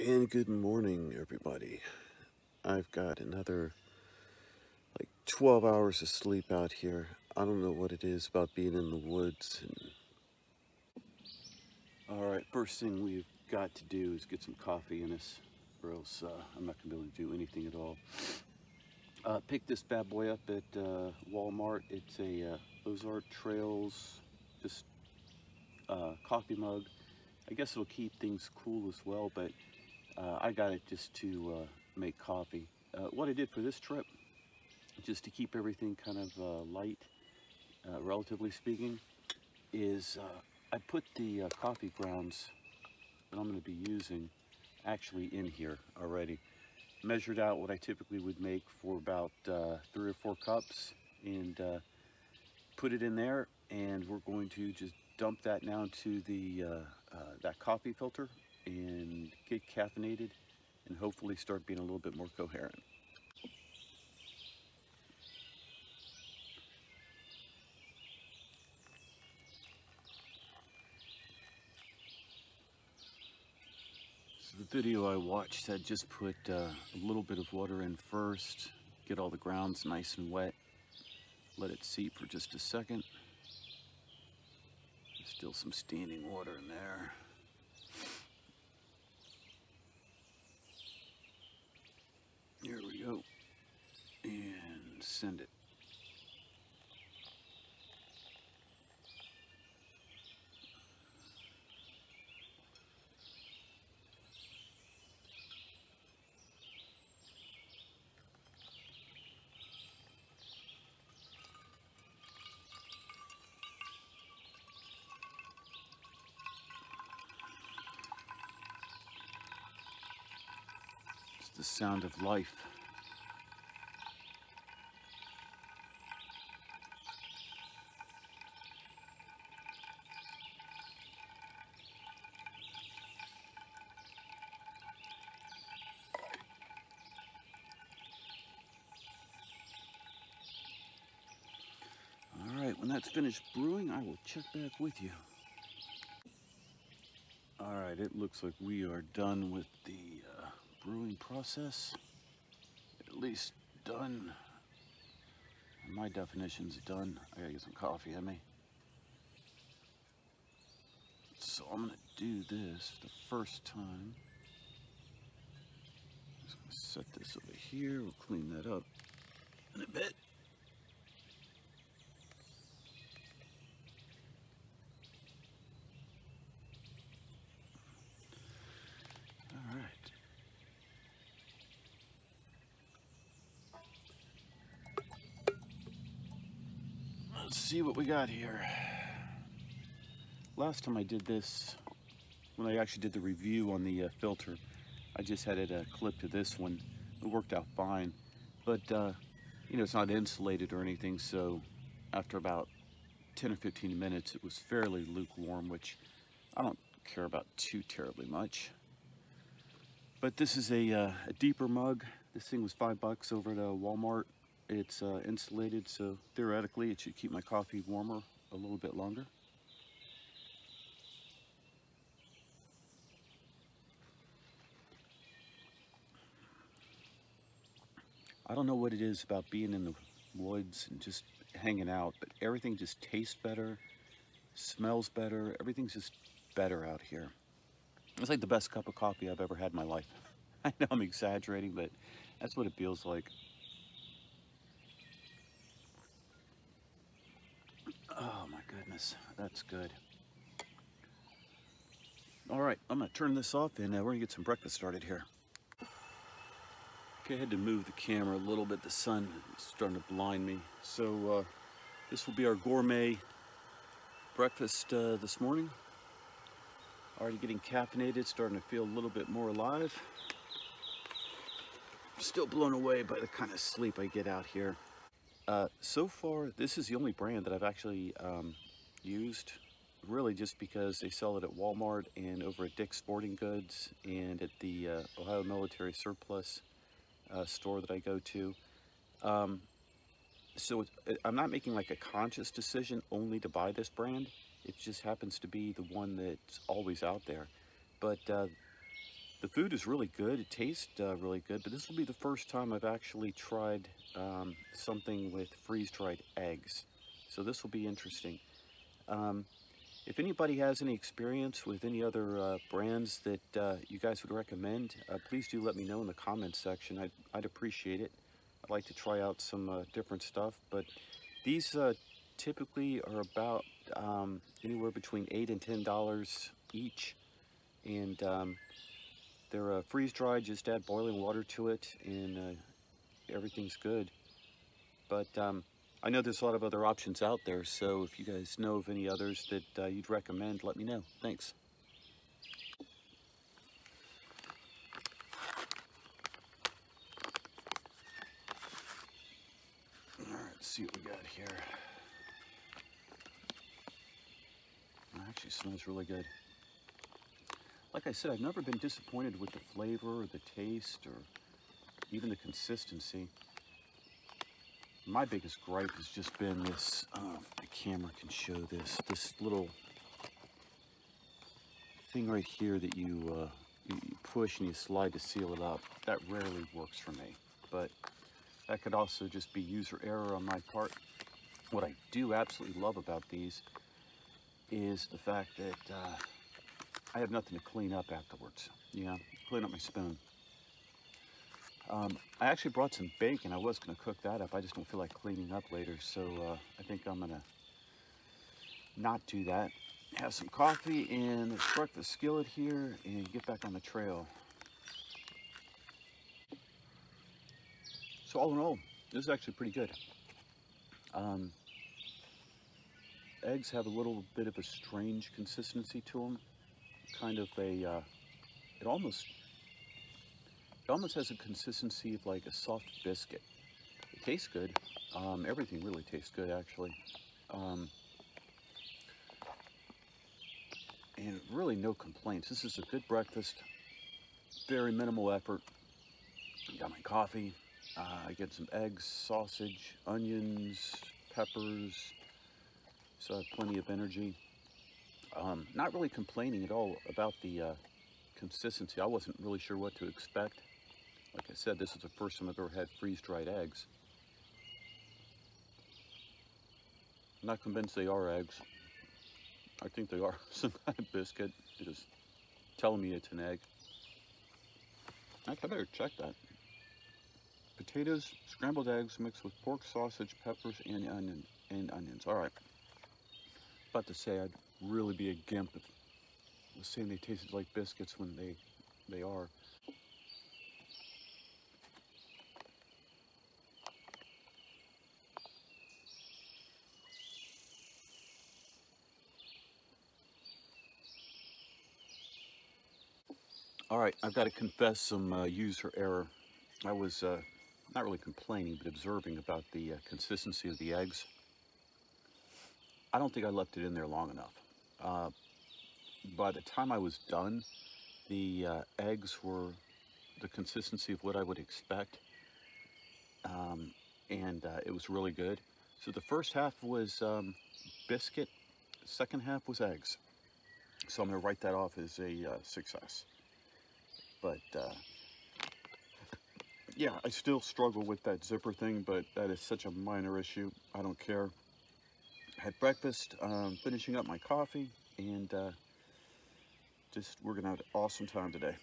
And good morning, everybody. I've got another 12 hours of sleep out here. I don't know what it is about being in the woods. All right, first thing we've got to do is get some coffee in us, or else I'm not going to be able to do anything at all. Picked this bad boy up at Walmart. It's a Ozark Trails just coffee mug. I guess it'll keep things cool as well, but I got it just to make coffee. What I did for this trip, just to keep everything kind of light, relatively speaking, is I put the coffee grounds that I'm going to be using actually in here already. Measured out what I typically would make for about 3 or 4 cups and put it in there, and we're going to just dump that now into the that coffee filter and get caffeinated and hopefully start being a little bit more coherent. So the video I watched had just put a little bit of water in first, get all the grounds nice and wet, let it seep for just a second. There's still some standing water in there. Here we go, and send it. It's the sound of life. All right, when that's finished brewing, I will check back with you. All right, it looks like we are done with the brewing process. At least done. My definition's done. I gotta get some coffee in me. So I'm gonna do this the first time. Just gonna set this over here. We'll clean that up in a bit. All right. Let's see what we got here. Last time I did this, when I actually did the review on the filter, I just had it clipped to this one. It worked out fine, but you know, it's not insulated or anything, so after about 10 or 15 minutes, it was fairly lukewarm, which I don't care about too terribly much. But this is a deeper mug. This thing was $5 over at Walmart. It's insulated, so theoretically it should keep my coffee warmer a little bit longer. I don't know what it is about being in the woods and just hanging out, but everything just tastes better, smells better, everything's just better out here. It's like the best cup of coffee I've ever had in my life. I know I'm exaggerating, but that's what it feels like. Oh my goodness, that's good. All right, I'm gonna turn this off and we're gonna get some breakfast started here. Okay, I had to move the camera a little bit. The sun is starting to blind me. So this will be our gourmet breakfast this morning. Already getting caffeinated, starting to feel a little bit more alive. Still blown away by the kind of sleep I get out here. So far, this is the only brand that I've actually used, really just because they sell it at Walmart and over at Dick's Sporting Goods and at the Ohio Military Surplus store that I go to. So I'm not making like a conscious decision only to buy this brand. It just happens to be the one that's always out there. But The food is really good. It tastes really good, but this will be the first time I've actually tried something with freeze-dried eggs. So this will be interesting. If anybody has any experience with any other brands that you guys would recommend, please do let me know in the comments section. I'd appreciate it. I'd like to try out some different stuff, but these typically are about anywhere between $8 and $10 each, and they're freeze-dried. Just add boiling water to it, and everything's good. But I know there's a lot of other options out there, so if you guys know of any others that you'd recommend, let me know. Thanks. All right, let's see what we got here. It actually smells really good. Like I said, I've never been disappointed with the flavor or the taste or even the consistency. My biggest gripe has just been this, the camera can show this little thing right here that you push and you slide to seal it up. That rarely works for me, but that could also just be user error on my part. What I do absolutely love about these is the fact that I have nothing to clean up afterwards. Clean up my spoon. I actually brought some bacon. I was going to cook that up. I just don't feel like cleaning up later, so I think I'm going to not do that. Have some coffee and this breakfast skillet here and get back on the trail. So all in all, this is actually pretty good. Eggs have a little bit of a strange consistency to them. Kind of a, it almost has a consistency of like a soft biscuit. It tastes good. Everything really tastes good, actually. And really no complaints. This is a good breakfast. Very minimal effort. Got my coffee. I get some eggs, sausage, onions, peppers. So I have plenty of energy. Not really complaining at all about the consistency. I wasn't really sure what to expect. Like I said, this is the first time I've ever had freeze-dried eggs. I'm not convinced they are eggs. I think they are some kind of biscuit. It is telling me it's an egg. I better check that. Potatoes, scrambled eggs mixed with pork, sausage, peppers, and onions. All right. About to say I'd really be a gimp if I was saying they tasted like biscuits when they are. All right, I've got to confess some user error. I was not really complaining, but observing about the consistency of the eggs. I don't think I left it in there long enough. By the time I was done, the eggs were the consistency of what I would expect, and it was really good. So the first half was biscuit, the second half was eggs. So I'm going to write that off as a success. But yeah, I still struggle with that zipper thing, but that is such a minor issue. I don't care. Had breakfast, finishing up my coffee, and we're gonna have an awesome time today.